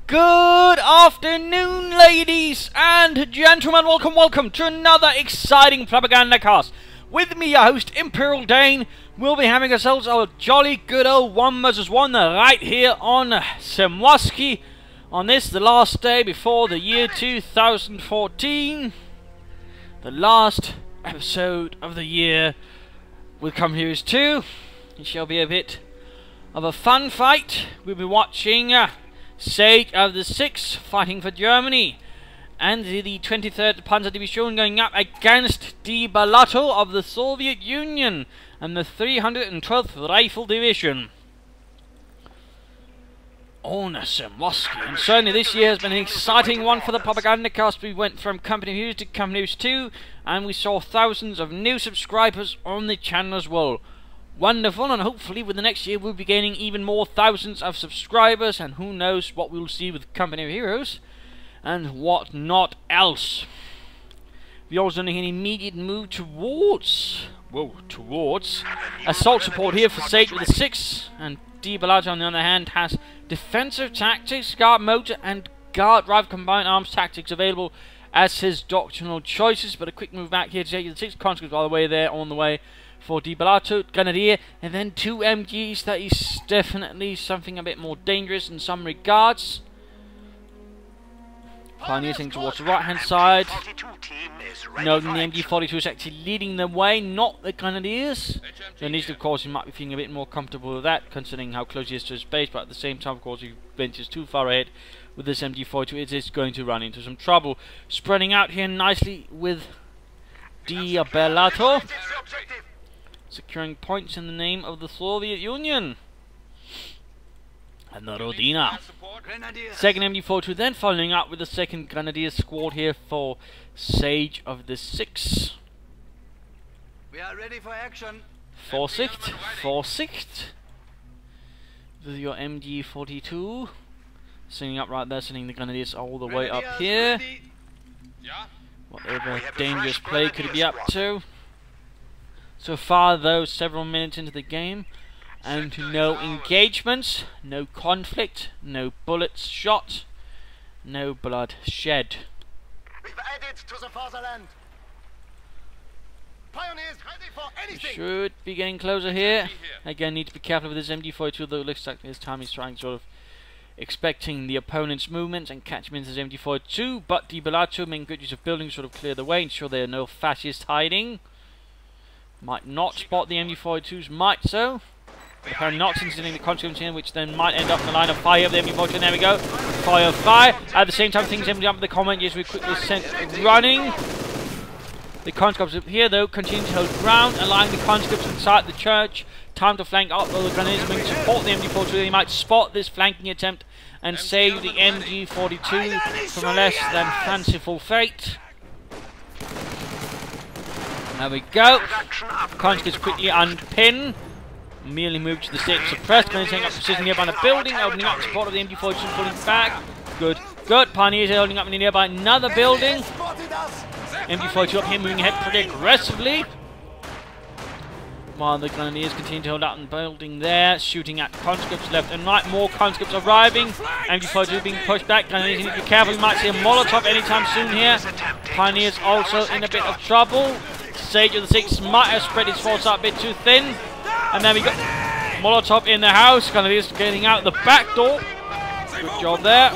Good afternoon, ladies and gentlemen. Welcome to another exciting propaganda cast. With me, your host, Imperial Dane. We'll be having ourselves a jolly good old 1 vs 1 right here on Semwaski on this, the last day before the year 2014. The last episode of the year with Come Heroes 2. It shall be a bit of a fun fight. We'll be watching Sage of the 6th fighting for Germany, and the 23rd Panzer Division going up against Die Bellotto of the Soviet Union and the 312th Rifle Division on Semwaski. And certainly this year has been an exciting one for the propaganda cast. We went from Company Heroes to Company Heroes 2, and we saw thousands of new subscribers on the channel as well. Wonderful, and hopefully with the next year we'll be gaining even more thousands of subscribers, and who knows what we'll see with Company of Heroes and what not else. We also make an immediate move towards assault support here for Sage with the 6, and Die Bellotto on the other hand has defensive tactics, guard motor and guard drive combined arms tactics available as his doctrinal choices. But a quick move back here to Sage with the 6, conscripts by the way there on the way for Die Bellotto, Grenadier, and then 2 MGs. That is definitely something a bit more dangerous in some regards. Pioneers heading towards the right hand side. No, the MG42 is actually leading the way, not the Grenadiers. So at least of course he might be feeling a bit more comfortable with that, considering how close he is to his base, but at the same time of course if he ventures too far ahead with this MG42 it is going to run into some trouble. Spreading out here nicely with Die Bellotto, securing points in the name of the Soviet Union and the Rodina. Second MG42 then following up with the second Grenadier squad here for Sage of the 6. We are ready for action. Vorsicht with your MG42 sitting up right there, sending the Grenadiers all the way up here. Whatever dangerous play could he be up to. So far though, several minutes into the game, and no engagements, no conflict, no bullets shot, no blood shed. We've added to the fatherland. Pioneers ready for anything. Should be getting closer here. Again, need to be careful with this MG42, though it looks like this time he's trying sort of expecting the opponent's movements and catch him into his MG42, but Die Bellotto making good use of buildings sort of clear the way, ensure there are no fascists hiding. Might not spot the MG42s, might so. Apparently not, considering the conscripts here, which then might end up in the line of fire of the MG42. There we go. Fire. At the same time, things ended up with the comment. Yes, we quickly sent running. The conscripts up here, though, continue to hold ground, allowing the conscripts inside the church time to flank up. Though the Grenadiers wing support the MG42, they might spot this flanking attempt and save the MG42 from a less than fanciful fate. There we go. Conscripts quickly unpin. Immediately move to the state of suppressed. Going to take up position here by the building, opening up support of the MG42, pulling back. Good. Pioneers holding up in the nearby another building. MG42 up here, moving ahead pretty aggressively, while the Grenadiers continue to hold up in the building there, shooting at conscripts left and right. More conscripts arriving. MG42 being pushed back. Grenadiers need to be careful. We might see a Molotov anytime soon here. Pioneers also in a bit of trouble. Sage of the 6 might have spread his force out a bit too thin. And then we got Molotov in the house. Grenadiers getting out the back door. Good job there.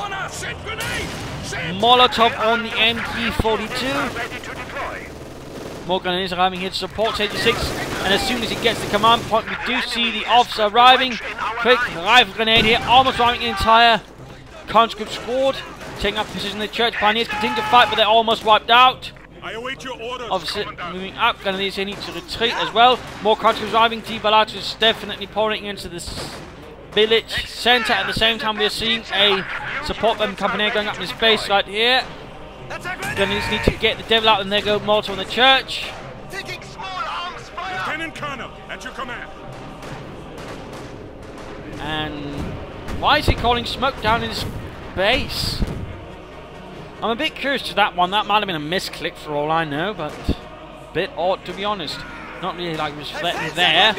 Molotov on the MG42. More Grenadiers arriving here to support Sage of the 6. And as soon as he gets the command point, we do see the officer arriving. Quick rifle grenade here, almost driving the entire conscript squad. Taking up position in the church. Pioneers continue to fight, but they're almost wiped out. I await your orders. Obviously moving up, Grenadiers need to retreat as well. More conscripts arriving. Die Bellotto is definitely pouring into this village centre. At the same time, we are seeing a support weapon company going up in space right here. Grenadiers need to get the devil out, and there go Molotov on the church. Lieutenant Colonel, at your command. And why is he calling smoke down in his base? I'm a bit curious to that one. That might have been a misclick for all I know, but a bit odd to be honest. Not really like it was threatened there.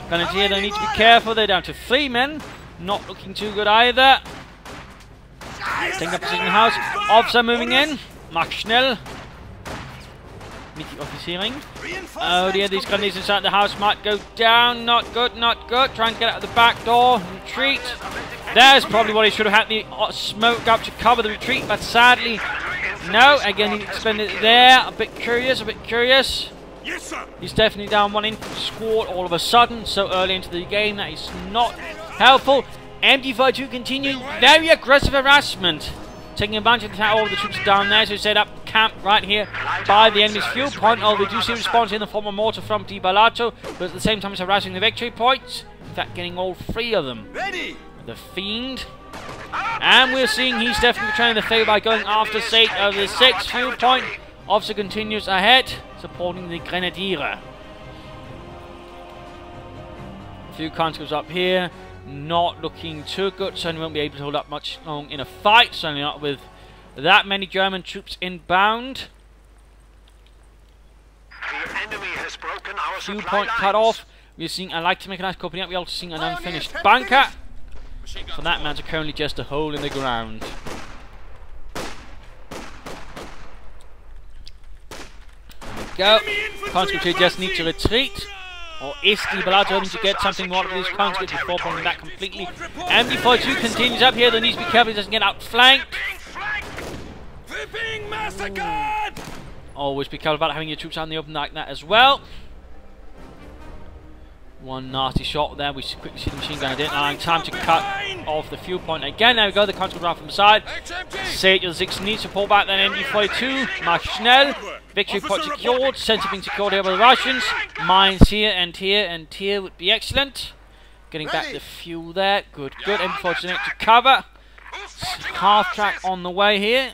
Grenadier, they need to be careful. They're down to 3 men. Not looking too good either. Taking up position in the house. Officer moving in. Mach schnell. Mit die Offiziering. Oh dear, these grenadiers inside the house might go down. Not good, not good. Try and get out the back door. Retreat. There's probably what he should have had, the smoke up to cover the retreat, but sadly, no. Again, he expended it there. A bit curious, a bit curious. Yes, sir. He's definitely down one infantry squad all of a sudden, so early into the game. That is not helpful. MG42 continue very aggressive harassment, taking advantage of the fact all of the troops are down there, so set up camp right here by the enemy's fuel point. Although we do see a response in the form of mortar from Di Balato, but at the same time it's harassing the victory points. In fact, getting all three of them. Ready. The Fiend. And we're seeing he's definitely trying the favour by going after Sage of the 6th fuel point. Officer continues ahead, supporting the Grenadier. A few conscripts up here, not looking too good. Certainly won't be able to hold up much long in a fight. Certainly not with that many German troops inbound. The enemy has broken our Fuel supply point cut lines. off. We're seeing a light to make a nice company up. We're also seeing an unfinished bunker. For that matter, currently just a hole in the ground. There we go. Conscripts here just need to retreat. Or is Di Balato hoping to get something more of these conscripts before pulling back completely? MG42 continues up here. There needs to be careful he doesn't get outflanked. We're being massacred! Always be careful about having your troops out in the open like that as well. One nasty shot there. We quickly see the machine gun identifying. Time to cut off the fuel point again. There we go. The conscript right from the side. Sage of the 6 needs to pull back. Then MG42. Mach schnell. Victory point secured. Center being secured here by the Russians. Mines here and here and here would be excellent. Getting back the fuel there. Good, good. MG42 next to cover. Half track on the way here.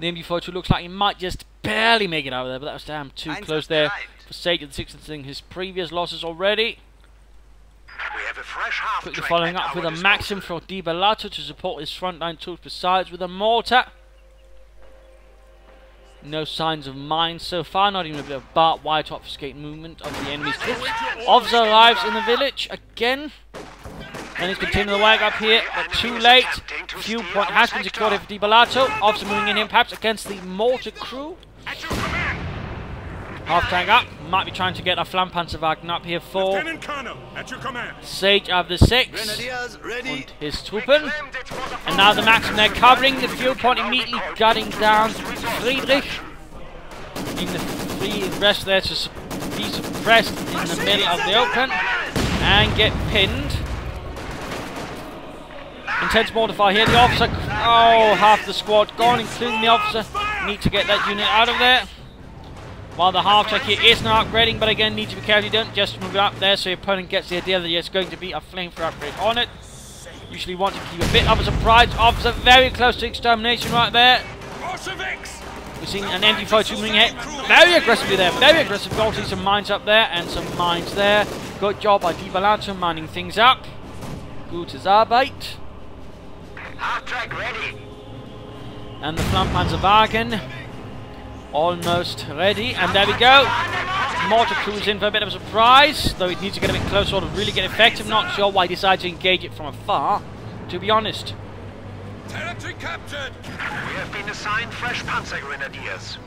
The MG42 looks like he might just barely make it over there, but that was damn too close there for Sage of the 6th, seeing his previous losses already. We have a fresh half Quickly track following at up our with a disposal. Maxim for Di Balato to support his frontline troops, besides with a mortar. No signs of mines so far, not even a bit of barbed wire to obfuscate movement of the enemy's troops. Officer arrives in the village again. And he's continuing the work up here, but too late. Fuel point has been secured here for Di Balato. Officer moving in here, perhaps against the mortar crew. Half tank up, might be trying to get a Flammpanzerwagen up here for Lieutenant Colonel, at your command. Sage of the 6th Grenadiers ready. and his Truppen. And now the Maxim there covering the fuel point, immediately gutting down Friedrich. In the free rest there to be suppressed in the middle of the open and get pinned. Intense mortar fire here. The officer, oh, half the squad gone, including the officer. Need to get that unit out of there. While the half track here is now upgrading, but again, need to be careful you don't just move it up there so your opponent gets the idea that there's going to be a flamethrower upgrade on it. Usually want to keep a bit of a surprise. Officer very close to extermination right there. Bolsheviks! We're seeing an MG42 moving ahead very aggressively there. Very aggressive. We'll see some mines up there and some mines there. Good job by Di Balato mining things up. Gutes Arbeit. Half track ready. And the Flammpanzerwagen almost ready. And there we go. Mortar crew is in for a bit of a surprise, though it needs to get a bit closer to really get effective. Not sure why he decided to engage it from afar, to be honest. Territory captured! We have been assigned fresh Panzer Grenadiers.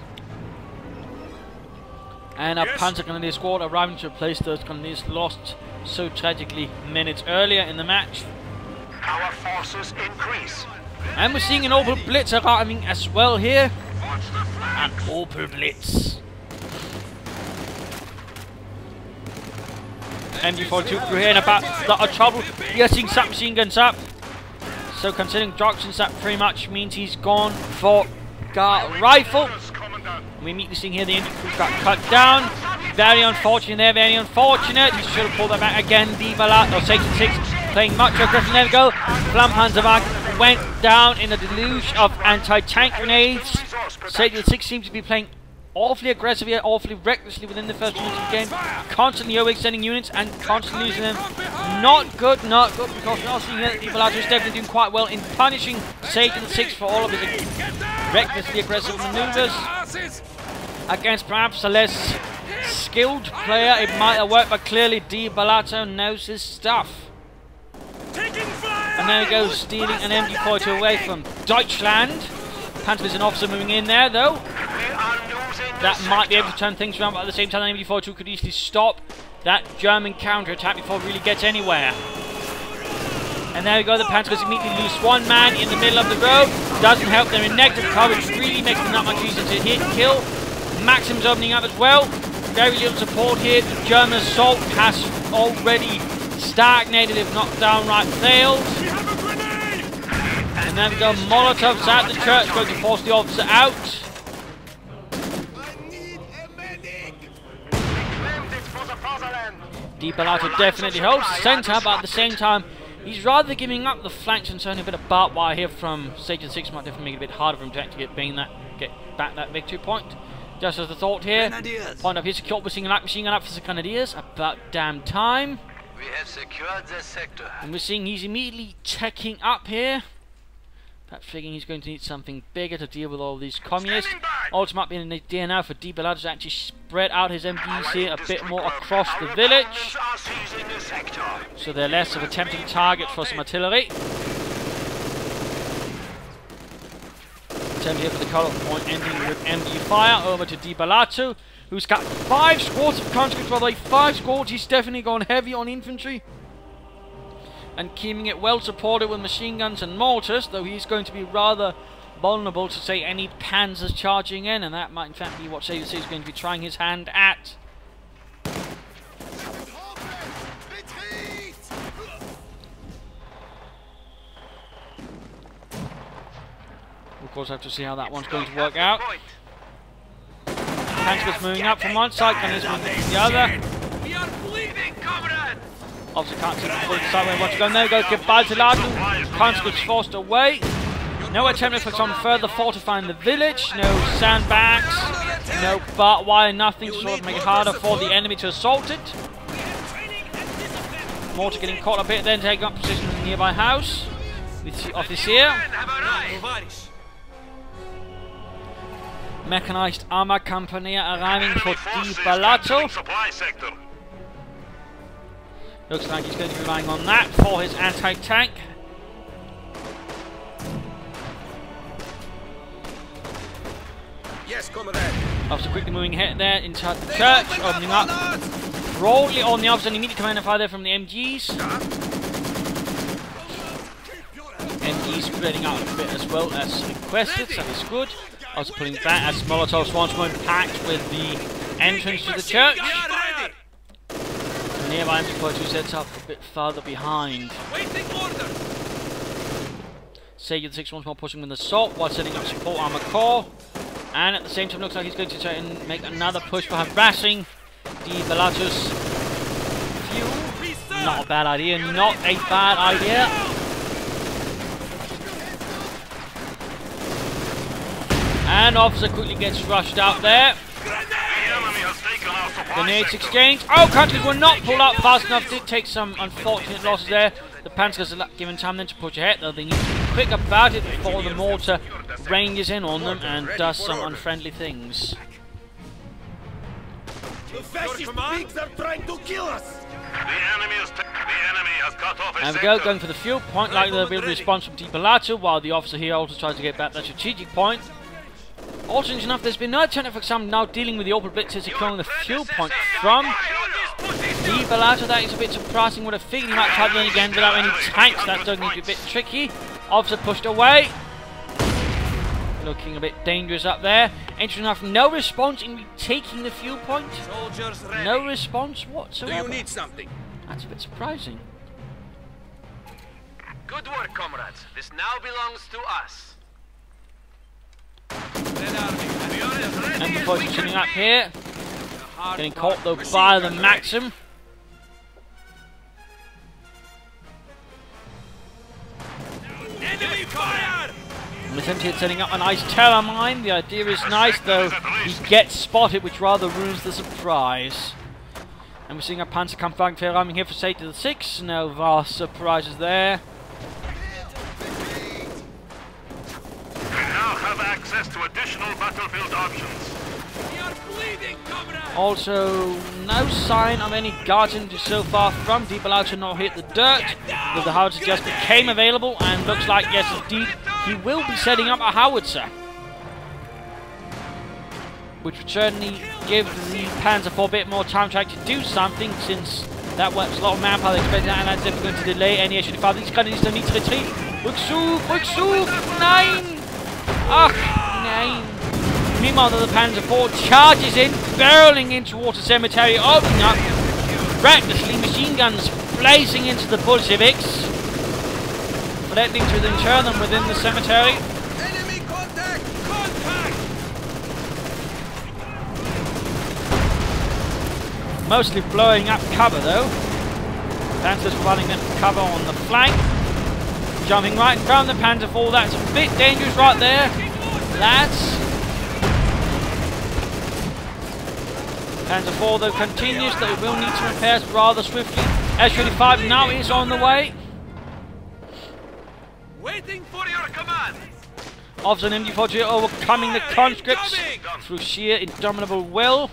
And a Yes. Panzer Grenadier squad arriving to replace those Grenadiers lost so tragically minutes earlier in the match. Our forces increase. And we're seeing an Opel Blitz arriving as well here. An Opel Blitz. MG42 crew here in about a lot of trouble. You're seeing submachine guns up. So considering Jockson's, that pretty much means he's gone for Guard Rifle. We immediately seeing here the enemy crew got cut down. Very unfortunate there, very unfortunate. He should have pulled that back again. Di Balato, Section 6 playing much aggressive. There we go. Flammpanzerwagen went down in a deluge of anti-tank grenades. Section 6 seems to be playing awfully aggressively, awfully recklessly within the first minutes of the game. Constantly overextending units and constantly losing them. Not good, because we're also seeing here that Di Balato is definitely doing quite well in punishing Satan 6 for all of his recklessly aggressive maneuvers. Against perhaps a less skilled player, it might have worked, but clearly Di Balato knows his stuff. Taking fire! And And there we go, stealing an MG42 away from Deutschland. Panzer an officer moving in there, though. We are losing That the might be able sector. to turn things around, but at the same time, the MG42 could easily stop that German counterattack before it really gets anywhere. And there we go, the Panzers immediately lose one man in the middle of the road. Doesn't help, they're in negative coverage, really makes them not much easier to hit and kill. Maxim's opening up as well. Very little support here. The German assault has already stagnated, if not downright failed. We have a grenade! And then we go, Molotovs at the church, going to force the officer out. I need a medic! Claimed it for the fatherland. Di Bellotto definitely holds the centre, but at the same time, he's rather giving up the flanks and showing a bit of barbed wire here from Sage 6 might definitely make it a bit harder for him to actually get back that victory point. Just as a thought here, point up here, secure machine gun up for the Grenadiers. About damn time. We have secured the sector. And we're seeing he's immediately checking up here. Perhaps figuring he's going to need something bigger to deal with all these communists. Also might be an idea now for Di Bellotto to actually spread out his MPs here a bit more across the village. Are seizing the sector. So they're less of a tempting target for some artillery. Turn here for the cut-off point, ending with MD fire over to Di Bellotto, who's got 5 squads of conscripts. By the way, 5 squads, he's definitely gone heavy on infantry. And keeping it well supported with machine guns and mortars, though he's going to be rather vulnerable to, say, any panzers charging in, and that might in fact be what Sage is going to be trying his hand at. Of course, I have to see how that one's going to work out. Panzer's moving up from one side, Gunners moving from the other. We are bleeding, comrade! Obviously can't see the full side where he wants to go. There we go, Gebalteladen. Conscripts forced away. No attempt for some further fortifying the village. No sandbags. No barbed wire, nothing to sort of make it harder for the enemy to assault it. Mortar getting caught a bit, then taking up position in the nearby house. With the officer. Mechanized armor company arriving for Di Bellotto. Supply sector. Looks like he's going to be relying on that for his anti-tank. Yes, comrade. Officer quickly moving ahead there inside the church, opening up broadly on the officer and immediate command and fire there from the MGs. MGs spreading out a bit as well as requested, so it's good. Also pulling back as Molotovs once more packed with the entrance to the church. The nearby MG42 sets up a bit further behind. Waiting order! Sage 6 once more pushing with the assault while setting up support armor core. And at the same time looks like he's going to try and make another push for harassing Di Bellotto's fuel. Not a bad idea, not a bad idea. And officer quickly gets rushed out there. Grenades exchange. Oh, countries were not pulled up fast enough. Did take some unfortunate losses there. The Panzers are given time then to push ahead, though they need to be quick about it before the mortar ranges in on them and does some unfriendly things. The fascist pigs are trying to kill us! The enemy has cut off And we go, going for the fuel point, like the real response from Di Bellotto, while the officer here also tries to get back that strategic point. Also, interesting enough, there's been no attempt for some now dealing with the Opel Blitzers securing the fuel point from Di Bellotto. That is a bit surprising. Would have figured he might try then again without any tanks. That's going to be a bit tricky. Officer pushed away. Looking a bit dangerous up there. Interesting enough, no response in retaking the fuel point. Soldiers ready. No response Do whatsoever. you need something? That's a bit surprising. Good work, comrades. This now belongs to us. And the boys are sitting up here. Getting caught though by the Maxim. Enemy fire! And essentially it's setting up a nice terror mine. The idea is nice, though he gets spotted, which rather ruins the surprise. And we're seeing a Panzerkampfwagen ramming here for Sage 6. No vast surprises there. We now have access to additional battlefield options. We are bleeding, comrade! Also, no sign of any guards infantry so far from Die Below not hit the dirt, but the howitzer just became available, and looks like, yes indeed, he will be setting up a howitzer, which would certainly give the Panzer IV a bit more time to actually do something, since that works a lot of manpower expected, and that's definitely going to delay any SU-5. These guys don't need to retreat. Rückzug! Nein! Ach, nein! Meanwhile, the Panzer IV charges in, barreling in towards the cemetery, opening up recklessly, machine guns blazing into the Bolsheviks, threatening to then turn them within the cemetery. Enemy contact! Contact! Mostly blowing up cover though. Panzer's running them cover on the flank. Jumping right in front of the Panzer IV. That's a bit dangerous right there, lads. Panzer IV though continues, though it will need to repair rather swiftly. S-35 now is on the way. Waiting for For your command! Officer and MG-40 overcoming the conscripts through sheer indomitable will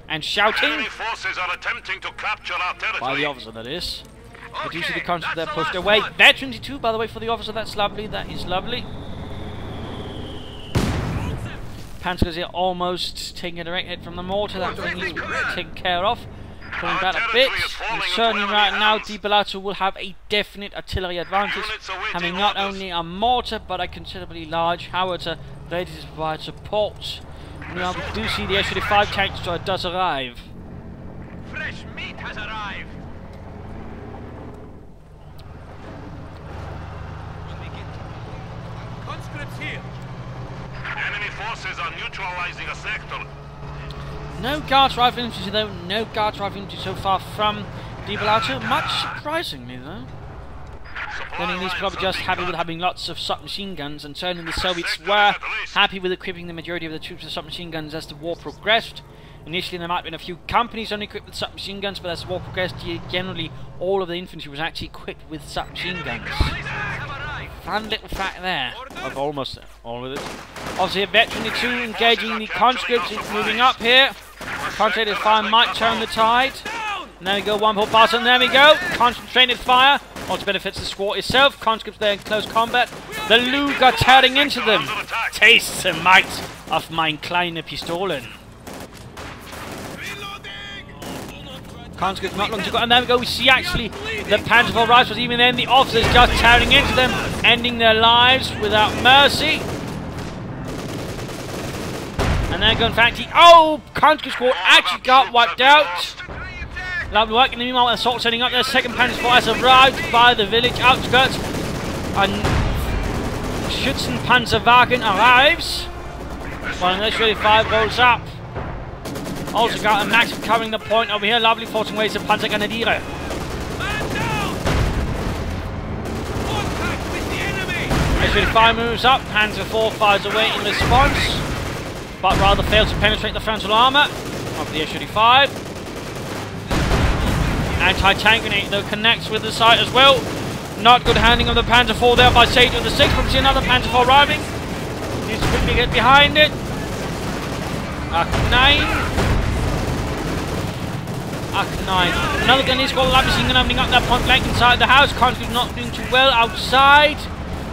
and shouting. Enemy forces are attempting to capture our territory. By the officer, that is. But you see the Okay, conscripts there that's the pushed last away. one. Veterans too, by the way, for the officer. That's lovely. That is lovely. Panzer's here almost taking a direct hit from the mortar. That thing needs to be taken care of. Pulling back a bit. And certainly right now, Die Below will have a definite artillery advantage, having not only a mortar but a considerably large howitzer ready to provide support. Now we do see the S-35 tank destroyer does arrive. Fresh meat has arrived! conscripts here. Enemy forces are neutralizing a sector. No Guards rifle infantry though, no Guards rifle infantry so far from Die Below, much surprisingly though. Then he's probably just happy with having lots of submachine guns, and certainly the Soviets were happy with equipping the majority of the troops with submachine guns as the war progressed. Initially there might have been a few companies only equipped with submachine guns, but as the war progressed, generally all of the infantry was actually equipped with submachine guns. Fun little fact there, of almost all of it. Obviously a veteran or two engaging the conscripts, moving up here. Concentrated fire might turn the tide. And there we go, one pull pass, and there we go. Concentrated fire also benefits the squad itself. Conscripts there in close combat. The Luger tearing into them. Taste the might of mein kleine Pistolen. Conscripts not long to go, and there we go. We see actually the Panzer IV rifles, even then the officers just tearing into them, ending their lives without mercy. And there go, in fact, conscript squad actually got wiped out. Lovely work. In the meanwhile, assault setting up their second Panzer IV has arrived by the village outskirts, and Schützenpanzerwagen arrives. While the S-35 rolls up. Also got a massive covering the point over here. Lovely forcing ways of Panzergrenadiere. Man down! Contact with the enemy! S-35 moves up. Panzer IV fires away in response, but rather fails to penetrate the frontal armour of the S-35. Anti-tank grenade though connects with the site as well. Not good handling of the Panzer IV there by Sage of the 6th. But we see another Panzer IV arriving. Needs to quickly get behind it. Ach 9. Ach 9. Another gun is got a light machine gun opening up that point blank inside the house. Conscript not doing too well outside.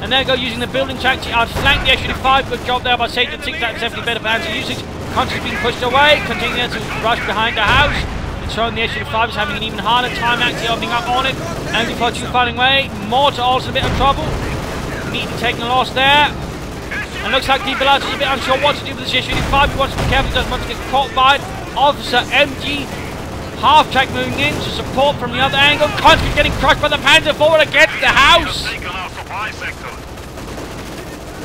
And there go using the building to actually outflank the S-35. Good job there by Sage of the 6th. That's definitely better for Panzer usage. Conscript being pushed away. Continuing to rush behind the house. Showing the S-35 is having an even harder time actually opening up on it. MG-42 firing away. Mortar also in a bit of trouble. Immediately taking a loss there. And looks like Die Below is a bit unsure what to do with this S-35. He wants to be careful, he doesn't want to get caught by it. Officer MG half-track moving in to support from the other angle. Conscript getting crushed by the Panzer IV against the house.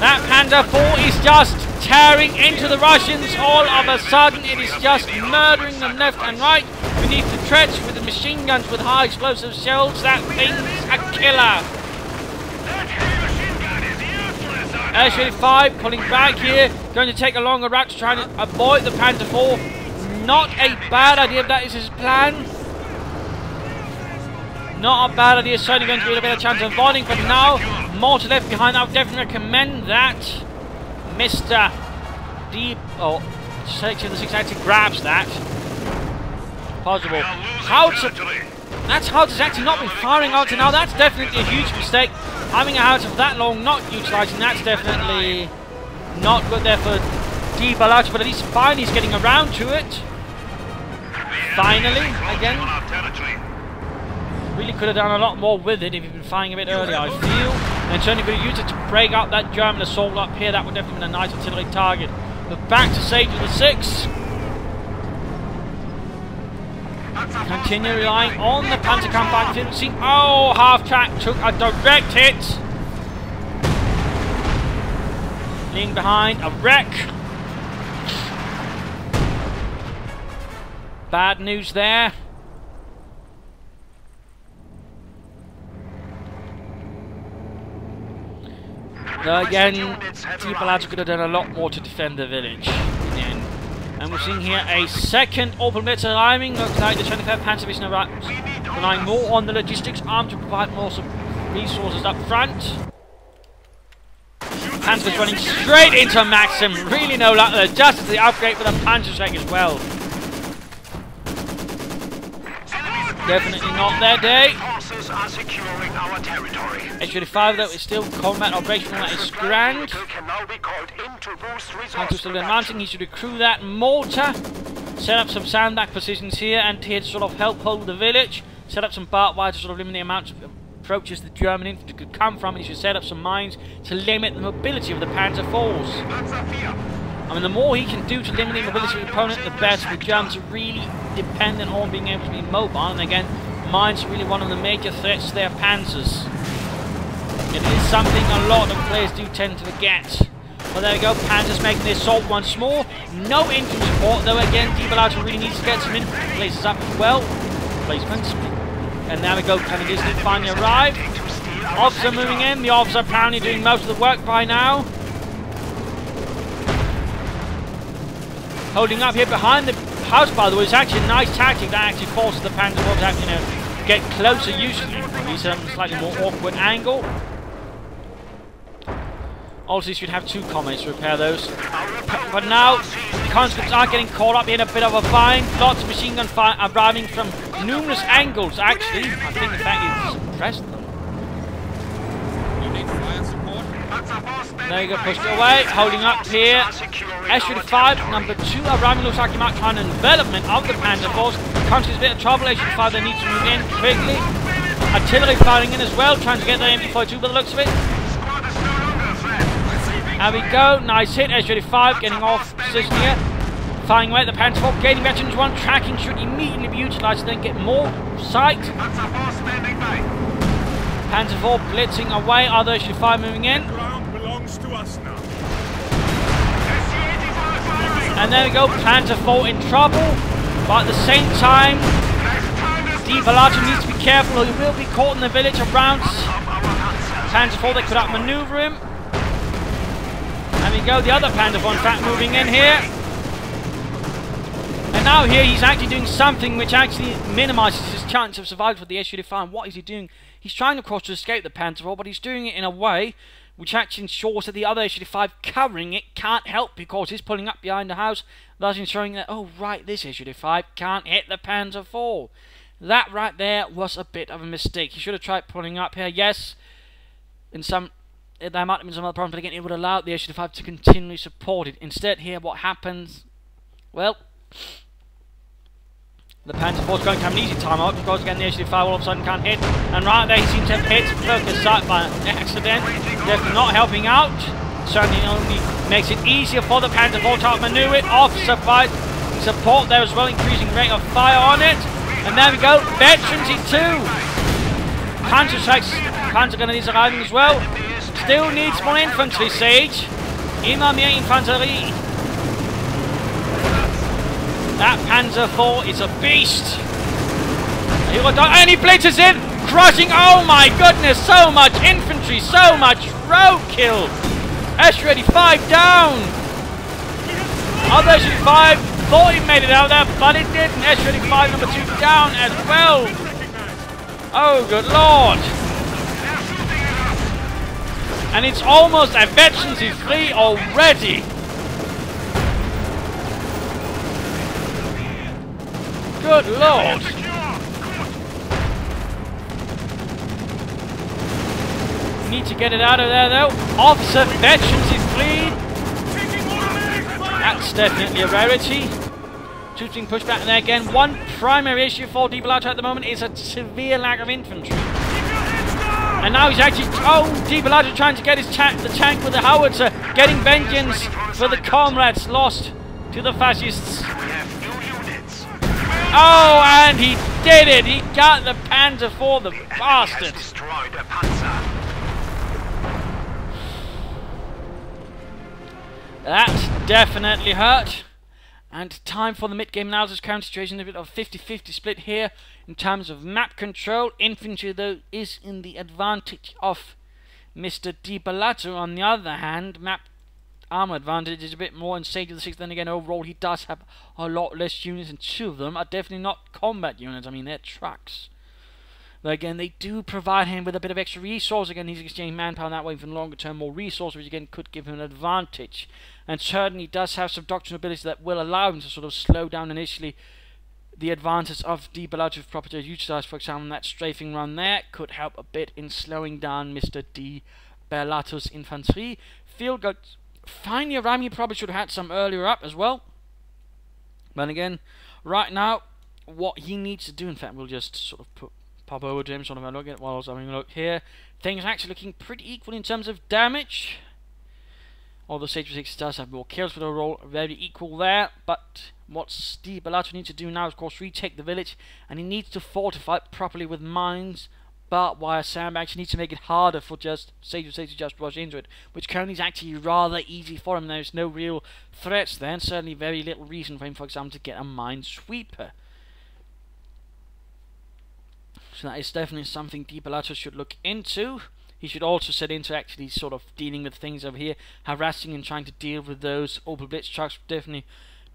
That Panzer IV is just tearing into the Russians. All of a sudden it is just murdering them left and right. Beneath the trench with the machine guns with high explosive shells. That thing's a killer. S-35 pulling back here, going to take a longer route to try and avoid the Panzer IV. Not a bad idea if that is his plan. Not a bad idea, certainly going to be a better chance of avoiding, but now mortar left behind. I would definitely recommend that Mr. section of the 6 actually grabs that. Possible. That's Howitzer has actually not been firing out to now. That's definitely a huge mistake. Having a Howitzer for that long, not utilising, that's definitely not good there for Di Bellaccio, but at least finally he's getting around to it. Finally, again. Really could have done a lot more with it if he'd been firing a bit earlier, I feel. And certainly could have used it to break up that German assault up here. That would definitely been a nice artillery target. But back to Sage with the 6. Continue relying on the Panzerkampf activity. Oh, half track took a direct hit. Leaning behind, a wreck. Bad news there. Again, Di Bellaccio could have done a lot more to defend the village in the end. And we're seeing here a second Opel Blitzer arriving. Looks like the 25th Panzer Division arrives, relying more on the logistics arm to provide more resources up front. Panzer's running straight into Maxim. Really no luck there. Just as the upgrade for the Panzerschreck as well. Definitely not their day. H-35 though is still combat operational. That is grand. Panzer still advancing. He should accrue that mortar. Set up some sandbag positions here and here to sort of help hold the village. Set up some barbed wire to sort of limit the amount of approaches the German infantry could come from. He should set up some mines to limit the mobility of the Panzer IVs. I mean, the more he can do to limit the mobility of the opponent, the better. The Germans are really dependent on being able to be mobile, and again, mines are really one of the major threats to their panzers. It is something a lot of players do tend to forget. Well, there we go, Panzers making the assault once more. No infantry support, though again, Di Bellaccio really needs to get some infantry places up as well. Placements. And there we go, Canadians did finally arrive. Officer moving in, the officer apparently doing most of the work by now. Holding up here behind the house, by the way, is actually a nice tactic that actually forces the Panzer IVs to actually get closer, usually at a slightly more awkward angle. Also, you should have 2 comrades to repair those. But now, the conscripts are getting caught up in a bit of a bind. Lots of machine gun fire arriving from numerous angles, actually. I think, in fact, it's suppressed them. There you go, pushed away, holding up here. S-35, number 2, arriving, looks like he might try an envelopment of the Panzer IVs. Conscripts a bit of trouble, S-35, they need to move in quickly. Artillery firing in as well, trying to get their MP-42 by the looks of it. There we go, nice hit, S-35 getting off position here. Firing away at the Panzer IV, gaining veterans 1, tracking should immediately be utilised to then get more sight. Panzer IV blitzing away, other S-35 moving in. And there we go, Panzer IV in trouble, but at the same time, Di Bellaccio needs to be careful, or he will be caught in the village around Panzer IV. They could outmaneuver him. There we go, the other Panzer IV in fact moving in here. And now here he's actually doing something which actually minimises his chance of survival for the S-35. What is he doing? He's trying of course to escape the Panzer IV, but he's doing it in a way which actually ensures that the other S-35 covering it can't help because he's pulling up behind the house, thus ensuring that, oh right, this S-35 can't hit the Panzer IV. That right there was a bit of a mistake. He should have tried pulling up here. Yes, there might have been some other problems, but again, it would allow the S-35 to continually support it. Instead here, what happens? Well, the Panzer IV is going to have an easy time out because again the S-35 all of a sudden can't hit. And right there he seems to have hit focus sight by accident. Definitely not helping out. Certainly only makes it easier for the Panzer IV to outmaneuver it. Officer fight support there as well, increasing rate of fire on it. And there we go, veterans E2. Panzerschrecks, Panzer Grenadiers arriving as well. Still needs more infantry, Sage. Immer mehr Infanterie. That Panzer IV is a beast. And he blitzes in, crushing, oh my goodness, so much infantry, so much roadkill. S-35 down. Other S-35 thought he made it out there, but it didn't. S-35 number 2 down as well. Oh, good lord. And it's almost a veterans E3 already. Good lord! We need to get it out of there though. Officer Veterans is fleeing. That's definitely a rarity. Troops being pushed back there again. One primary issue for De Bellata at the moment is a severe lack of infantry. And now he's actually, De Bellata trying to get his the tank with the howitzer, getting vengeance for the comrades lost to the fascists. Oh, and he did it! He got the Panzer IV, the bastard! That's definitely hurt. And time for the mid-game analysis. Current situation, a bit of a 50-50 split here in terms of map control. Infantry, though, is in the advantage of Mr. De Bellata. On the other hand, map armor advantage is a bit more in Sage of the 6th. Then again, overall, he does have a lot less units, and two of them are definitely not combat units. I mean, they're trucks. But again, they do provide him with a bit of extra resource. Again, he's exchanging manpower that way for longer term, more resource, which again could give him an advantage. And certainly does have some doctrinal abilities that will allow him to sort of slow down initially the advantage of De Bellata if properly utilized. For example, that strafing run there could help a bit in slowing down Mr. De Bellata's infantry. Field guns finally arriving. He probably should have had some earlier up as well. But again, right now, what he needs to do, in fact, we'll just sort of pop over to him, sort of a look at while I was having a look here. Things are actually looking pretty equal in terms of damage. Although Sage of 6 does have more kills, but overall very equal there. But what De Bellata needs to do now is, of course, retake the village, and he needs to fortify it properly with mines, barbed wire, sandbags. He needs to make it harder for just Sage of 6 to just rush into it, which currently is actually rather easy for him. There's no real threats there, and certainly very little reason for him, for example, to get a minesweeper. So that is definitely something De Bellata should look into. He should also set into actually sort of dealing with things over here. Harassing and trying to deal with those Opel Blitz trucks would definitely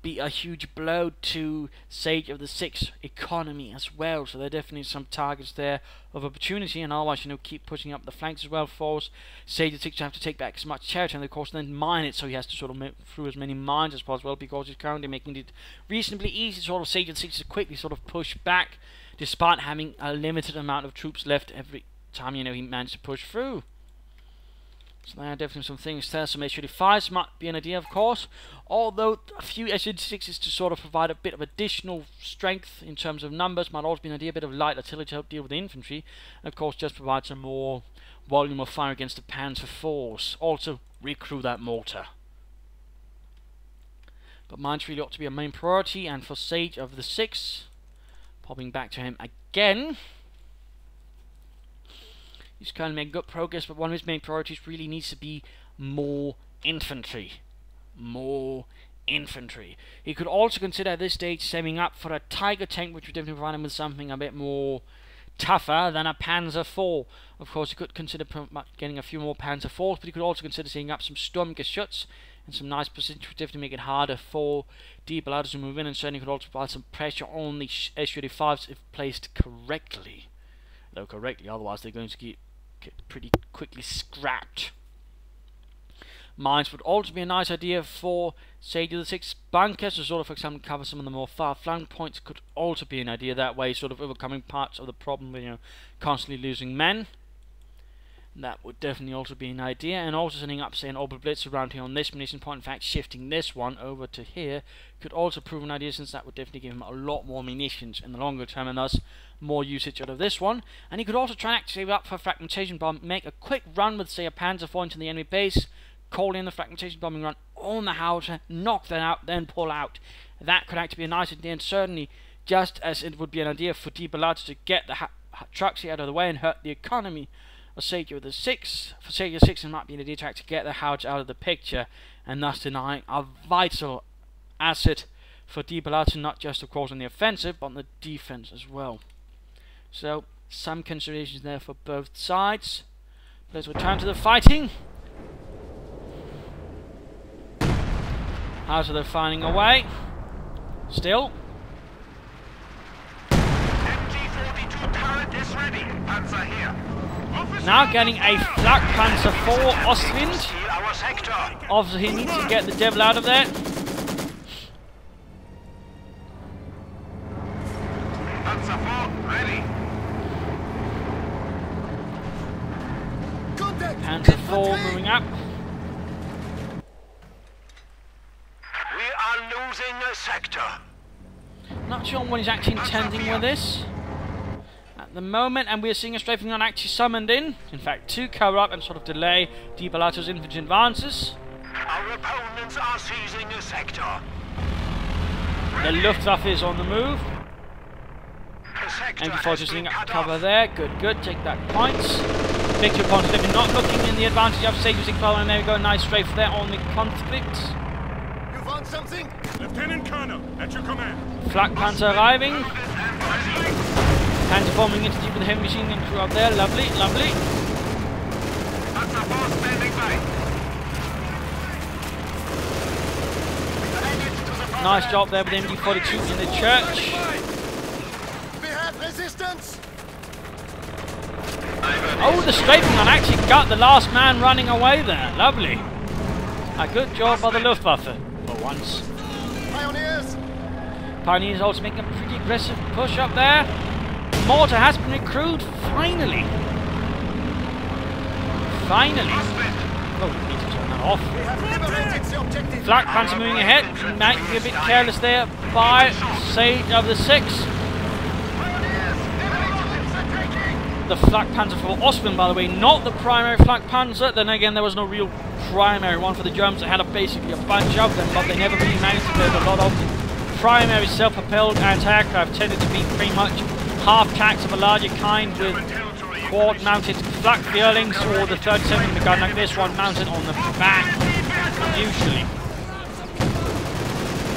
be a huge blow to Sage of the 6 economy as well. So there are definitely some targets there of opportunity, and otherwise, you know, keep pushing up the flanks as well. Force Sage of the 6 to have to take back as much territory, and of course then mine it, so he has to sort of move through as many mines as possible, because he's currently making it reasonably easy sort of Sage of the 6 to quickly sort of push back, despite having a limited amount of troops left every time, you know, he managed to push through. So there are definitely some things there. Some SU-5s might be an idea, of course, although a few SU-6s to sort of provide a bit of additional strength in terms of numbers might also be an idea. A bit of light artillery to help deal with the infantry, and of course just provide some more volume of fire against the Panzer IVs. Also recruit that mortar. But mines really ought to be a main priority, and for Sage of the 6, popping back to him again. He's currently making good progress, but one of his main priorities really needs to be more infantry. More infantry. He could also consider at this stage saving up for a Tiger tank, which would definitely provide him with something a bit more tougher than a Panzer IV. Of course, he could consider getting a few more Panzer IVs, but he could also consider saving up some Sturmgeschütz and some nice positions, which would definitely make it harder for De Bellata to move in, and certainly could also provide some pressure on the SU-5s if placed correctly. Though correctly, otherwise they're going to get pretty quickly scrapped. Mines would also be a nice idea for Sage of the 6 bunkers, to sort of, for example, cover some of the more far-flung points. Could also be an idea that way, sort of overcoming parts of the problem with, you know, constantly losing men. That would definitely also be an idea, and also setting up, say, an Opel Blitz around here on this munition point. In fact, shifting this one over to here could also prove an idea, since that would definitely give him a lot more munitions in the longer term, and thus more usage out of this one. And he could also try and actually save up for a fragmentation bomb, make a quick run with, say, a Panzer IV into the enemy base, call in the fragmentation bombing run on the howitzer, knock that out, then pull out. That could actually be a nice idea, and certainly just as it would be an idea for De Bellata to get the trucks out of the way and hurt the economy of Sage of the 6. For Sage of the 6, it might be an idea to actually get the howitzer out of the picture, and thus denying a vital asset for De Bellata, not just, of course, on the offensive, but on the defense as well. So, some considerations there for both sides. Let's return to the fighting. How's they're finding a way? Still. MG-42 turret is ready. Panzer here. Now getting a flak Panzer IV Ostwind. Steal our sector. Obviously he needs to get the devil out of there. Panzer IV, ready. Panzer IV moving up. We are losing a sector. Not sure what he's actually intending with this at the moment, and we're seeing a strafing not actually summoned in. In fact, to cover up and sort of delay Di Bellato's infantry advances. Our opponents are seizing a sector. The Luftwaffe is on the move. The sector And before has just been setting up cut cover off. there. Good, good. Take that points. Victor Ponce not looking in the advantage of Sage using power, and there we go. Nice strafe there on the conscript. You found something? Lieutenant Colonel, at your command. Flak Panzer arriving. Panzer forming into deep with the heavy machine gun crew up there. Lovely, lovely. Panzer IV standing by. Nice job there with MD-42 in the church. We have resistance! Oh, the strafing on actually got the last man running away there. Lovely. A good job by the Luftwaffe for once. Pioneers! Pioneers also making a pretty aggressive push up there. Mortar has been recruited, finally. Finally. Oh, we need to turn that off. We have liberated the objective! Flak Panzer moving ahead. Might be a bit careless there by Sage of the 6. The Flak Panzer for Ostwind, by the way, not the primary Flak Panzer. Then again, there was no real primary one for the Germans. They had basically a bunch of them, but they never really managed to build a lot of them. Primary self-propelled anti-aircraft tended to be pretty much half-tracks of a larger kind with quad-mounted flak Vierlings, or the 37mm gun like this one mounted on the back, usually.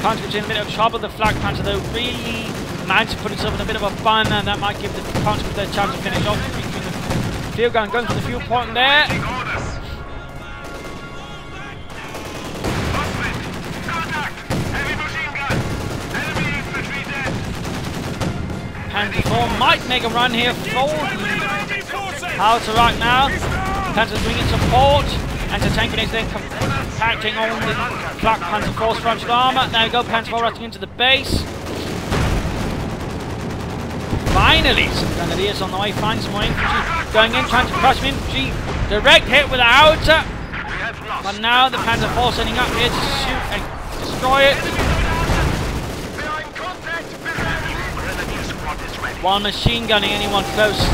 Conscripts in a bit of trouble. The Flak Panzer, though, really managed to put itself in a bit of a bind, and that might give the conscripts their chance to finish off. The field gun going for the fuel point there. Panzer IV might make a run here for the howitzer right now. Panzer's doing its support. Anti-tank grenades then compacting on the Flak Panzer IV's frontal armour. There we go, Panzer IV rushing into the base. Finally, some grenadiers on the way, find some more infantry going in, trying to crush some infantry. Direct hit with a howitzer. But now the Panzer IV setting up here to shoot and destroy it. While machine gunning anyone close to.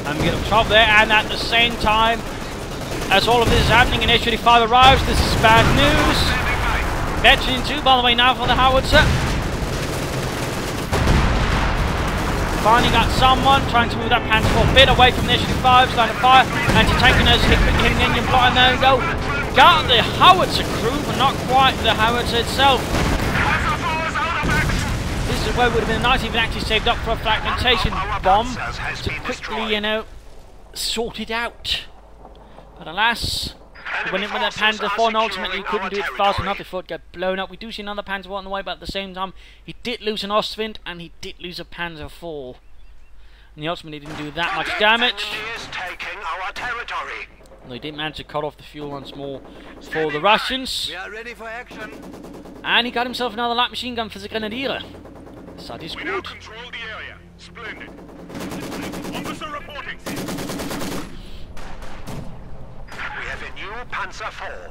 And we get up top there, and at the same time as all of this is happening and H-35 arrives, this is bad news. Veteran 2, by the way, now for the howitzer. Finally got someone trying to move that Panzer IV a bit away from the H-35's line of fire. Anti-tank grenades hitting the engine block, and there we go. Got the howitzer crew, but not quite the howitzer itself. This is where it would have been nice if it actually saved up for a fragmentation bomb to quickly, you know, sort it out. But alas, when it went that Panzer IV, and ultimately he couldn't do it fast enough before it got blown up. We do see another Panzer IV on the way, but at the same time, he did lose an Ostwind and he did lose a Panzer IV. And he ultimately didn't do that much damage. They did manage to cut off the fuel once more for the Russians. We are ready for action! And he got himself another light machine gun for the Grenadier. That is We now good. control the area. Splendid. Officer reporting. We have a new Panzer IV.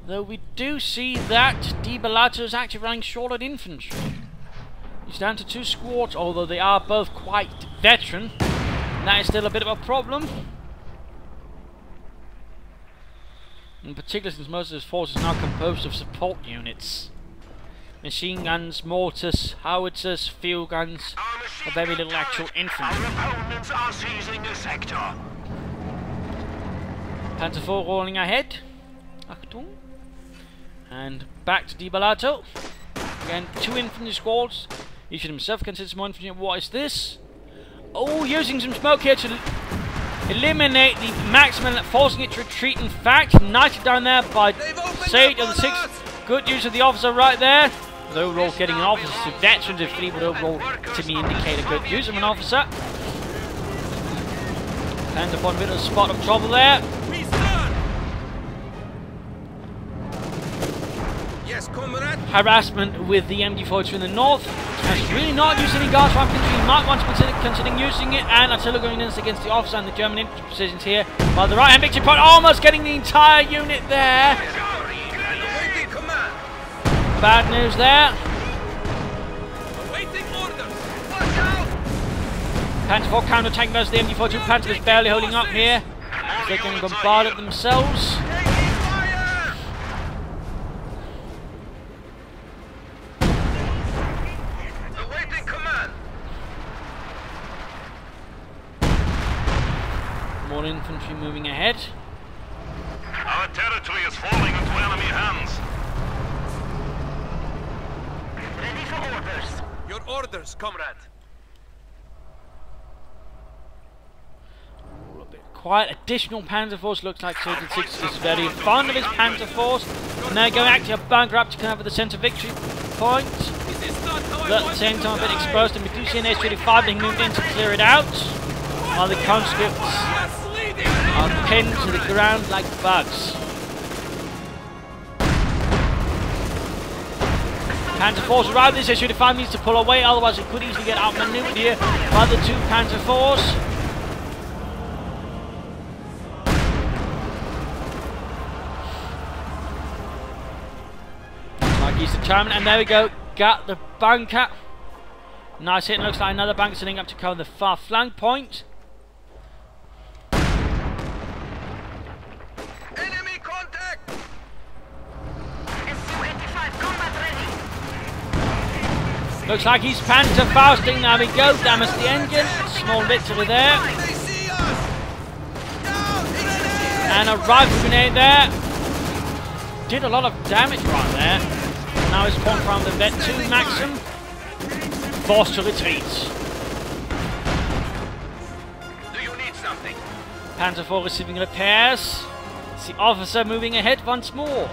Though we do see that Di Bellato is actually running short on infantry. He's down to 2 squads, although they are both quite veteran. That is still a bit of a problem. In particular, since most of his force is now composed of support units. Machine guns, mortars, howitzers, field guns, but very little actual infantry. Our opponents are seizing a sector. Panzer IV rolling ahead. Achtung. And back to Di Bellato. Again, 2 infantry squads. He should himself consider some more infantry. What is this? Oh, using some smoke here to eliminate the maximum, forcing it to retreat. In fact, knighted down there by Sage of the 6th. Good use of the officer right there. The overall getting an officer to veterans of 3 would overall to me indicate a good use of an officer. And upon a bit of a spot of trouble there. harassment with the MG42 in the north. Has really not used any guards for infantry. You might want to consider using it. And artillery going in against the officer and the German infantry positions here. While the right hand victory point almost getting the entire unit there. Bad news there. Panzer IV counter-attack versus the MG42. Panzer is barely holding up here. They're getting bombarded themselves. More infantry moving ahead. Our territory is falling into enemy hands. Ready for orders. Your orders, comrade. A bit quiet. Additional Panzer Force. Looks like Soldier 6 is very fond of his Panzer Force. And they're going back to a bunker up to cover the centre victory point. But at the same time, a bit exposed. And we do see an S-35 being moved in to clear it out. While the conscripts are pinned to the ground like bugs. Panzer Force arrived. This S-35 needs to pull away, otherwise it could easily get outmaneuvered here by the two Panzer Force. Like he's determined, and there we go. Got the bunker. Nice hit. Looks like another bunker sitting up to cover the far flank point. Enemy contact! Su-85 combat ready. Looks like he's Panzer Fausting. There we go. Damage the engine. Small victory there. They see us! Down! Grenade! And a rifle grenade there. Did a lot of damage right there. Now it's spawned from the Vet 2 Maxim. Forced to retreat. Do you need something? Panzer IV receiving repairs. The officer moving ahead once more.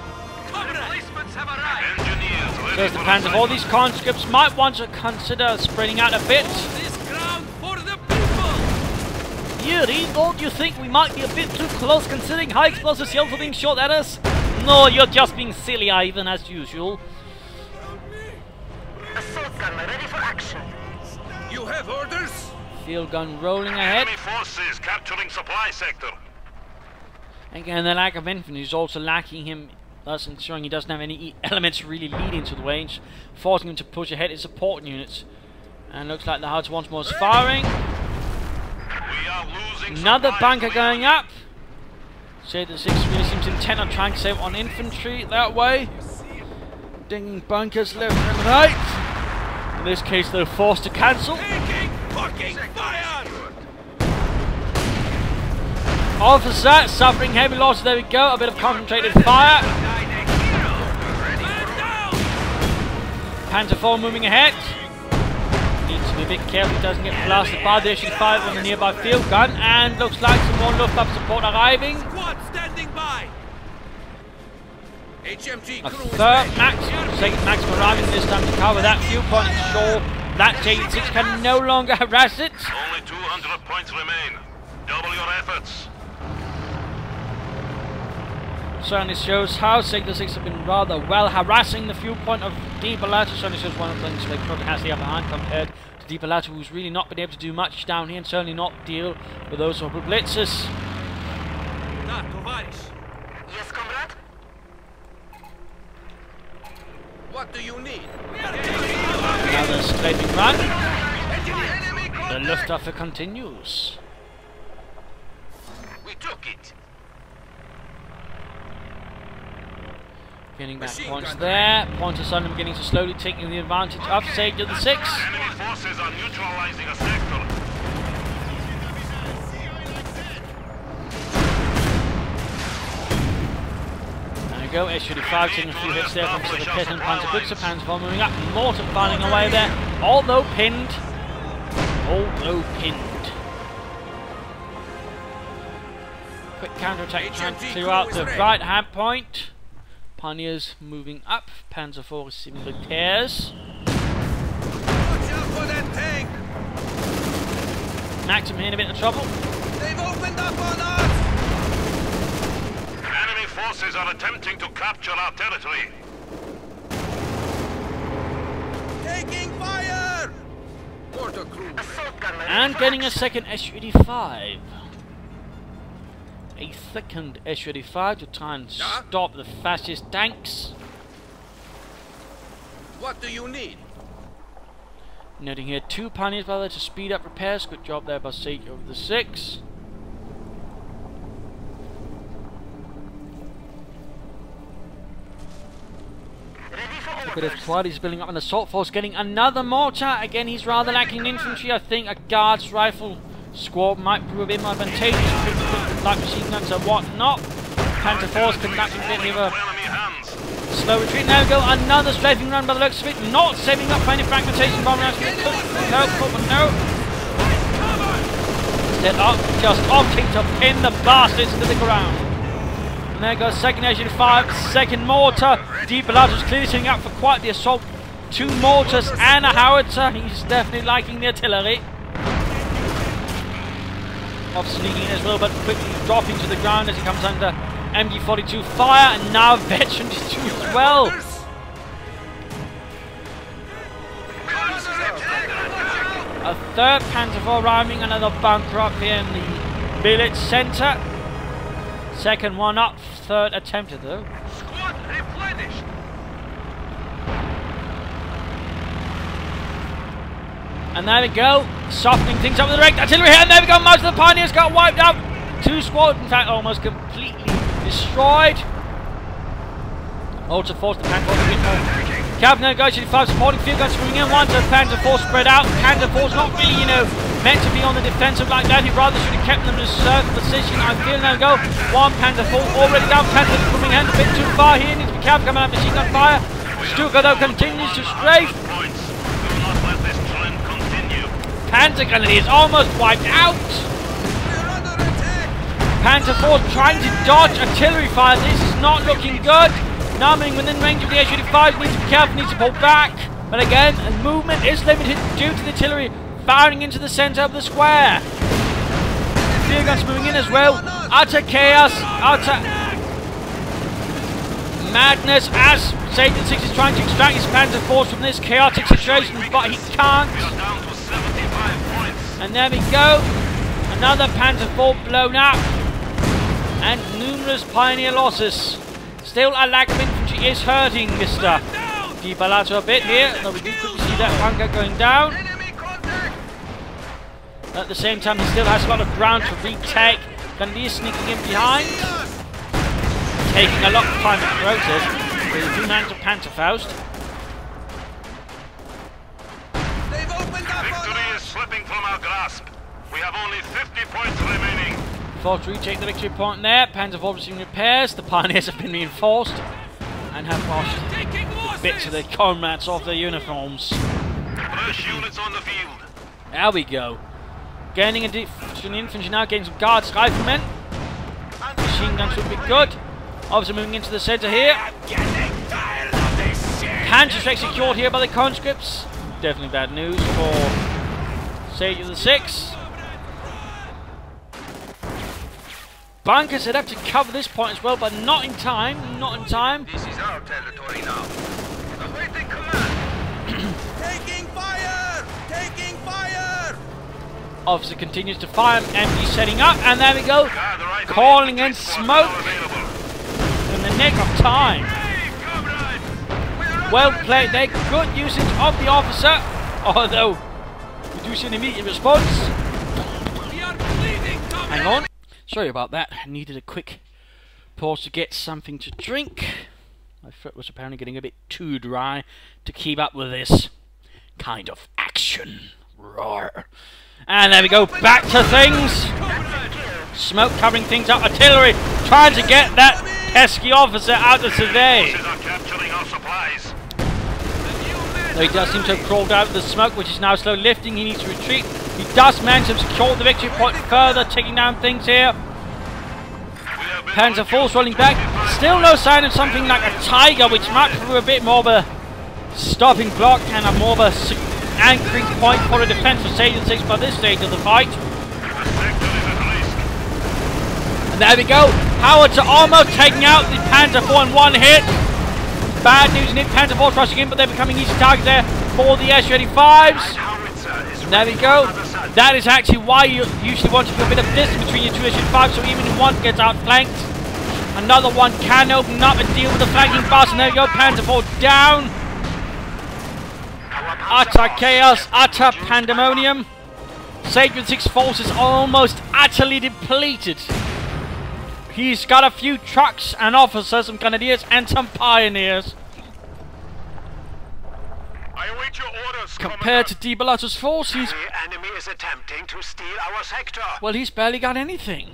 Replacements have arrived! Engineers There's ready the for Panzer IV. These conscripts might want to consider spreading out a bit. This ground for the people! Yuri, don't you think we might be a bit too close considering high explosive shells are being shot at us? No, you're just being silly, Ivan, as usual. Assault gun ready for action. You have orders? Field gun rolling ahead. enemy forces capturing supply sector. Again, the lack of infantry is also lacking him, thus ensuring he doesn't have any elements really leading to the range, forcing him to push ahead his support units. And looks like the Huds once more is firing. We are losing Another supplies bunker to going up. Shader 6 really seems intent on trying to save on infantry that way. Dinging bunkers left and right. In this case, they're forced to cancel. Taking fucking fire! Officer suffering heavy losses. There we go. A bit of concentrated fire. Man down! Panzer IV moving ahead. Needs to be a bit careful he doesn't get blasted by the SU-5 on the nearby field gun. And looks like some more Luftwaffe support arriving. Squad standing by! HMG A crew is third ready. Max, second Max arriving this time to cover that viewpoint. Ensure that J6 can no longer harass it. Only 200 points remain. Double your efforts. Certainly shows how Sector 6 have been rather well harassing the viewpoint of Di Bellata. Certainly shows one of the things they probably has the upper hand compared to Di Bellata, who's really not been able to do much down here and certainly not deal with those sort of blitzes. Na, Tovarish. Yes, comrade. What do you need? Another scraping run. Enemy The contact! Luftwaffe continues. We took it. Getting back Machine points gun there. Points of Sun beginning to slowly taking the advantage of Sector the 6. Enemy forces are neutralizing a sector. There we go. SU-5 taking a few hits there from the Pet and Panzer Panzer IV moving up. Mortar firing away there. Although pinned. Quick counter-attack trying to clear out the right hand point. Pioneers moving up. Panzer IV receiving repairs. Watch out for that tank! Maxim here in a bit of trouble. They've opened up on us! Enemy forces are attempting to capture our territory. Transporter crew. Assault gun ready And for getting a action. second SU-85. A second SU-85 to try and Yeah? stop the fascist tanks. What do you need? Noting here 2 Pioneers by there to speed up repairs. Good job there by Sage over the 6. Ready for Look at this orders. quad, he's building up an assault force, getting another mortar. Again, he's rather lacking in infantry. I think a guards rifle squad might prove a bit more advantageous, like machine guns and whatnot. Panther force conducting a bit of a Enemy hands. slow retreat. There we go, another strafing run by the looks of it. Not saving up for any fragmentation bomb rounds. No. Instead of just opting to pin the bastards to the ground. And there goes second SU-5, second mortar. Di Bellato's clearly setting up for quite the assault. 2 mortars and a howitzer. He's definitely liking the artillery. Off sneaking in as well, but quickly dropping to the ground as he comes under MG42 fire, and now Veteran 2 as well. A third Panther IV arriving, another bunker up here in the village centre. Second one up, third attempted though. Squad replenished. And there we go, softening things up with the direct artillery here, and there we go, most of the Pioneers got wiped out. 2 squads, in fact, almost completely destroyed. Also forced the Panther a bit more. Captain negotiated 5 supporting field guns swinging in, 1 to Panther 4 spread out. Panther 4's not really, meant to be on the defensive like that. He rather should have kept them in a certain position. I feel now go. 1 Panther 4 already down. Panther coming in a bit too far here. Needs to be careful coming out, machine gun fire. Stuka though continues to strafe. Points. Do not let this trend continue. Panther Grenadier is almost wiped out. We're under attack. Panther 4 trying to dodge artillery fire. This is not looking good. Numbing within range of the SU-85, needs to be careful, needs to pull back. But again, movement is limited due to the artillery firing into the centre of the square. Field guns moving in as well. Utter chaos, utter madness as Satan 6 is trying to extract his Panther force from this chaotic situation, but he can't. We are down to 75 points. And there we go. Another Panther 4 blown up. And numerous Pioneer losses. Still a lack of infantry is hurting Mr. Di Bellato a bit here, though we do quickly see that bunker going down. Enemy contact. At the same time, he still has a lot of ground to retake. Grenadier sneaking in behind. Taking a lot of time to process. With the 2 man to Pantherfaust. They've opened up on Victory is us. slipping from our grasp. We have only 50 points remaining. Forced to retake the victory point there. Panther 4 receiving repairs. The Pioneers have been reinforced and have lost bits of their comrades off their uniforms. Fresh units on the field. There we go. Gaining additional infantry now, getting some guards, riflemen. Machine guns would be good. Obviously moving into the centre here. Panther strike secured here by the conscripts. Definitely bad news for Sage of the 6. Bunker set up to cover this point as well, but not in time. Not in time. This is our territory now. Awaiting command. Taking fire! Taking fire! Officer continues to fire. MG setting up, and there we go. Guard the right Calling of the in infantry squad smoke now available. in the nick of time. Hey, comrade! Well played there. Good usage of the officer, although we do see an immediate response. We are bleeding, comrade! Hang on. Sorry about that. I needed a quick pause to get something to drink. My throat was apparently getting a bit too dry to keep up with this kind of action. Roar. And there we go. Back to things. Smoke covering things up. Artillery trying to get that pesky officer out of survey. Forces are capturing our supplies. Though he does seem to have crawled out of the smoke, which is now slowly lifting. He needs to retreat. He does manage to secure the victory point further, taking down things here. Panther Force rolling back. Still no sign of something like a tiger, which might prove a bit more of a stopping block and a more of a anchoring point for a defense for Sage of the 6 by this stage of the fight. And there we go. Howitzer almost taking out the Panther 4 in one hit. Bad news, Nick. Panther 4 rushing in, but they're becoming easy targets there for the SU-85s. Howitzer is And there we go. That is actually why you usually want to put a bit of distance between your two as you fight, so even if one gets outflanked, another one can open up and deal with the flanking bus. And there you go, Panzer IV down. Utter chaos, utter pandemonium. Sage with 6 forces almost utterly depleted. He's got a few trucks and officers, some grenadiers and some pioneers. I await your orders, Compared to Di Bellato's force, he's... The enemy is attempting to steal our sector. well, he's barely got anything.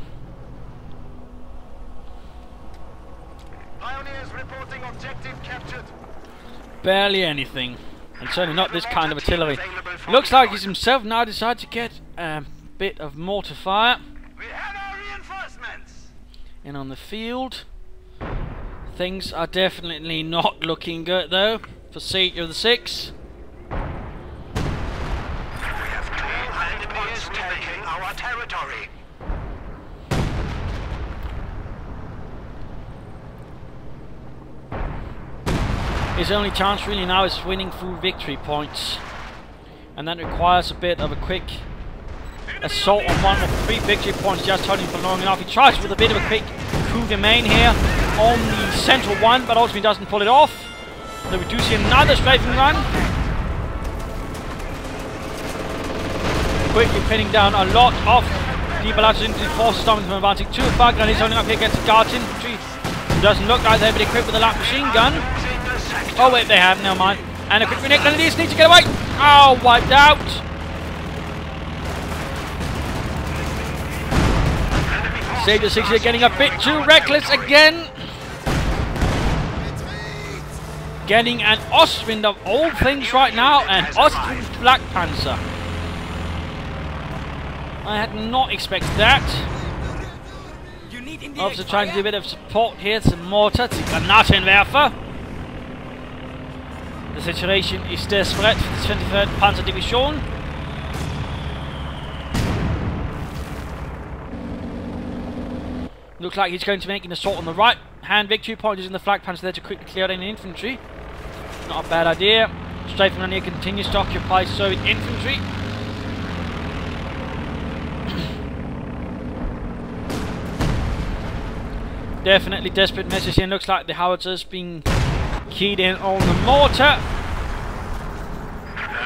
Pioneers reporting objective captured. Barely anything. And certainly not this kind of artillery. Looks like he's himself now decided to get a bit of mortar fire We have our reinforcements. in on the field. Things are definitely not looking good though for Siege of the 6. We have 2 enemies taking our territory. His only chance really now is winning through victory points. And that requires a bit of a quick assault on one of 3 victory points, just holding for long enough. He tries with a bit of a quick coup de main here on the central one, but ultimately doesn't pull it off. They're reducing another strafing run. Quickly pinning down a lot of Di Bellato's infantry forces, stopping from advancing too far. And he's only up here against the Guards infantry. It doesn't look like they've been equipped with a light machine gun. Oh wait, they have, never mind. And a quick grenade, Grenadiers need to get away! Oh, wiped out! Sage of 6 here getting a bit too reckless again. Getting an Ostwind of all things right now, and Austrian Black Panzer. I had not expected that. Also trying to do a bit of support here, some mortar, to Granatenwerfer. The situation is desperate for the 23rd Panzer Division. Looks like he's going to make an assault on the right hand victory point, using the flag panzer there to quickly clear out any infantry. Not a bad idea. Strafing run here continues to occupy Soviet infantry. Definitely desperate message here. Looks like the howitzers being keyed in on the mortar.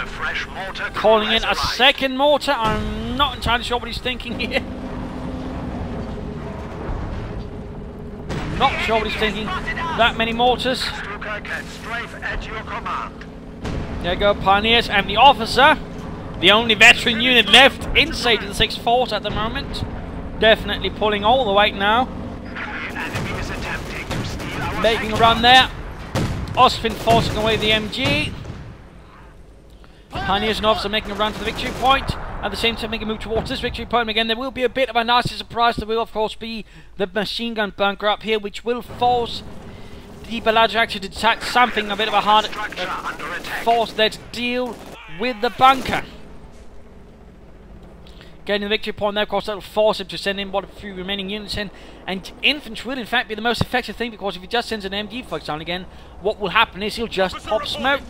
Fresh mortar Calling in a second mortar. I'm not entirely sure what he's thinking here. Not sure what he's thinking. That many mortars. Stuka can strafe at your command. There you go, Pioneers and the officer. The only veteran unit left in Sage of the 6th Force at the moment. Definitely pulling all the weight now. The enemy is attempting to steal our Making a sector. run there. Ostwind forcing away the MG. Pioneers and officer making a run for the victory point. At the same time making a move towards this victory point. Again, there will be a bit of a nasty surprise. There will of course be the machine gun bunker up here, which will force the Bellato actually to attack something, a bit of a hard force there to deal with the bunker. Getting the victory point there, of course, that will force him to send in what a few remaining units in. And infantry will in fact be the most effective thing, because if he just sends an MG for example again, what will happen is he'll just pop smoke.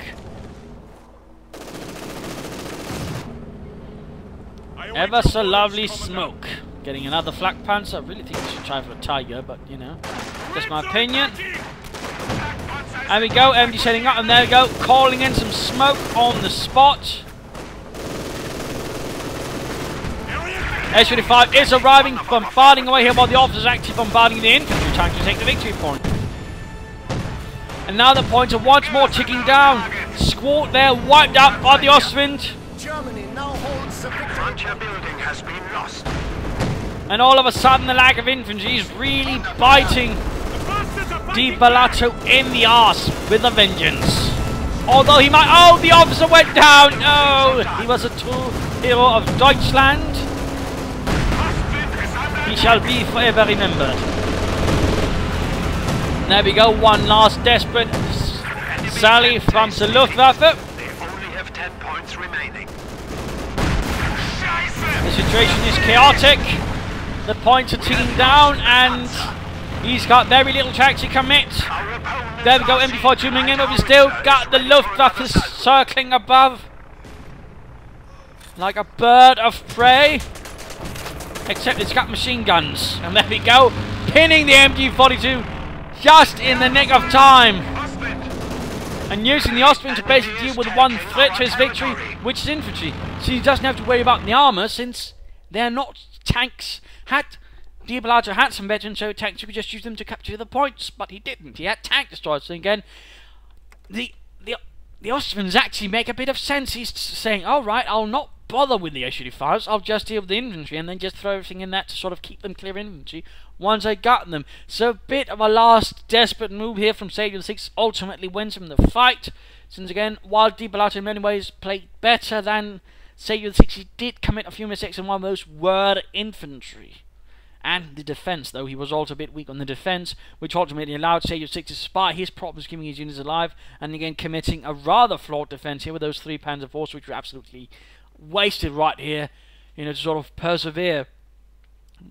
Ever so lovely smoke. Getting another flak panzer. I really think we should try for a Tiger, but you know, that's my opinion. There we go, MG setting up, and there we go, calling in some smoke on the spot. S-25 is arriving, bombarding away here while the officers are actually bombarding the infantry, trying to take the victory point. And now the points are once more ticking down. Squawk there, wiped out by the Ostwind. Germany now holds the victory. Frontier building has been lost. And all of a sudden the lack of infantry is really biting Di Bellato in the arse with a vengeance. Although he might... Oh, the officer went down! Oh, he was a true hero of Deutschland. He shall be forever remembered. There we go, one last desperate sally from the Luftwaffe. They only have 10 points remaining. The situation is chaotic. The points are ticking down, and he's got very little to actually commit. There we go, MG4 tuning in, but we've still got the Luftwaffe circling above. like a bird of prey. Except it's got machine guns. And there we go. Pinning the MG42 just in the nick of time. And using the Ostwind to basically deal with one threat to his victory, which is infantry. So he doesn't have to worry about the armour since they're not tanks. Di Bellotto had some veterans, so tanks, you could just use them to capture the points, but he didn't. He had tank destroyers. So again, the Austrians actually make a bit of sense. He's saying, alright, I'll not bother with the Su-35s, I'll just deal with the infantry and then just throw everything in that to sort of keep them clear of infantry once I got them. So a bit of a last desperate move here from Sage 6 ultimately wins him the fight. Since again, while Di Bellotto in many ways played better than Sage 6, he did commit a few mistakes, and one of those were infantry. And the defence, though, he was also a bit weak on the defence, which ultimately allowed Sage 6 to spy his problems, keeping his units alive, and again committing a rather flawed defence here with those 3 Panzer IV, which were absolutely wasted right here, you know, to sort of persevere.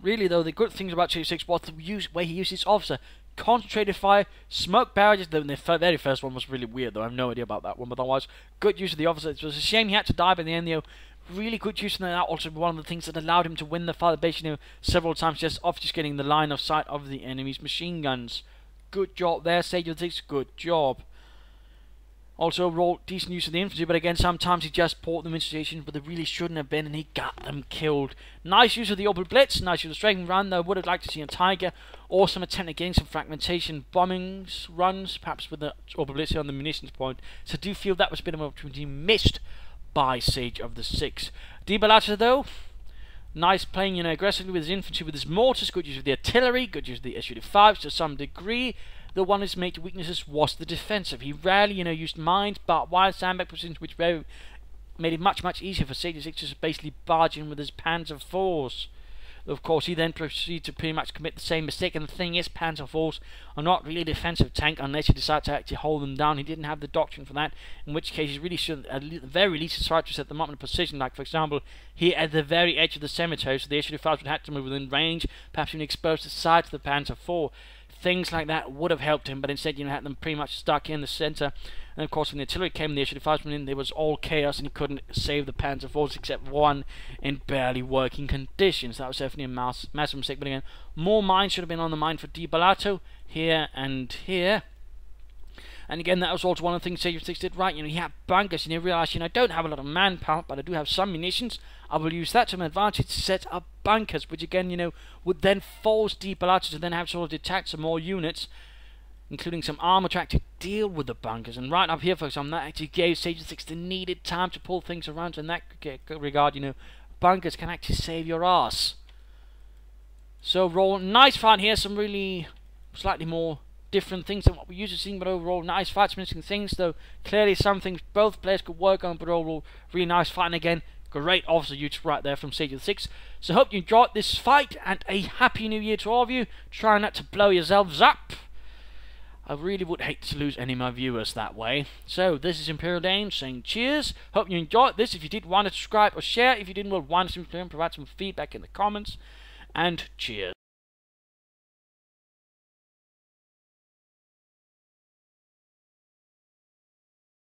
Really, though, the good things about Sage 6 was the way he used his officer. Concentrated fire, smoke barrages. The very first one was really weird, though. I have no idea about that one, but otherwise, good use of the officer. It was a shame he had to die by the end, though. Really good use of that. Also, one of the things that allowed him to win the fight, basically, you know, several times, just getting the line of sight of the enemy's machine guns. Good job there, Sage 6. Good job. Also, overall, decent use of the infantry, but again, sometimes he just brought them in situations where they really shouldn't have been, and he got them killed. Nice use of the Opel Blitz, nice use of the Strafing Run, though I would have liked to see a Tiger, or some attempt at getting some fragmentation bombings runs, perhaps with the Opel Blitz on the munitions point. So I do feel that was a bit of an opportunity missed by Sage of the 6. Di Bellotto, though, nice playing, you know, aggressively with his infantry, with his mortars, good use of the artillery, good use of the Su-35s to some degree. The one of his major weaknesses was the defensive. He rarely, you know, used mines, but wide sandbag positions, which made it much easier for Sage 6 to basically barge in with his Panzer IVs. Of course, he then proceeded to pretty much commit the same mistake, and the thing is, Panzer IVs are not really a defensive tank unless you decide to actually hold them down. He didn't have the doctrine for that, in which case he really should, at the very least, try to set them up in a position, like, for example, here at the very edge of the cemetery, so the Su-35s would have to move within range, perhaps even expose the side to the Panzer IV. Things like that would have helped him, but instead, you know, had them pretty much stuck in the centre. And of course, when the artillery came, the Su-35s went in, there was all chaos, and he couldn't save the Panzer IVs except one in barely working conditions. That was definitely a massive mistake. But again, more mines should have been on the mine for Di Bellotto here and here. And again, that was also one of the things Sage 6 did right. You know, he had bunkers, and he realised, you know, I don't have a lot of manpower, but I do have some munitions. I will use that to my advantage to set up bunkers, which again, you know, would then force Di Bellotto to then have sort of detach some more units, including some armor track to deal with the bunkers. And right up here, for example, that actually gave Sage 6 the needed time to pull things around. So in that regard, you know, bunkers can actually save your ass. So overall, nice fight here. Some really slightly more different things than what we're used to seeing, but overall nice fights, missing things, though clearly some things both players could work on, but overall really nice fight. And again, great officer use right there from Sage 6. So hope you enjoyed this fight, and a happy new year to all of you. Try not to blow yourselves up. I really would hate to lose any of my viewers that way. So this is Imperial Dane saying cheers. Hope you enjoyed this. If you did, want to subscribe or share. If you didn't, want to provide some feedback in the comments. And cheers.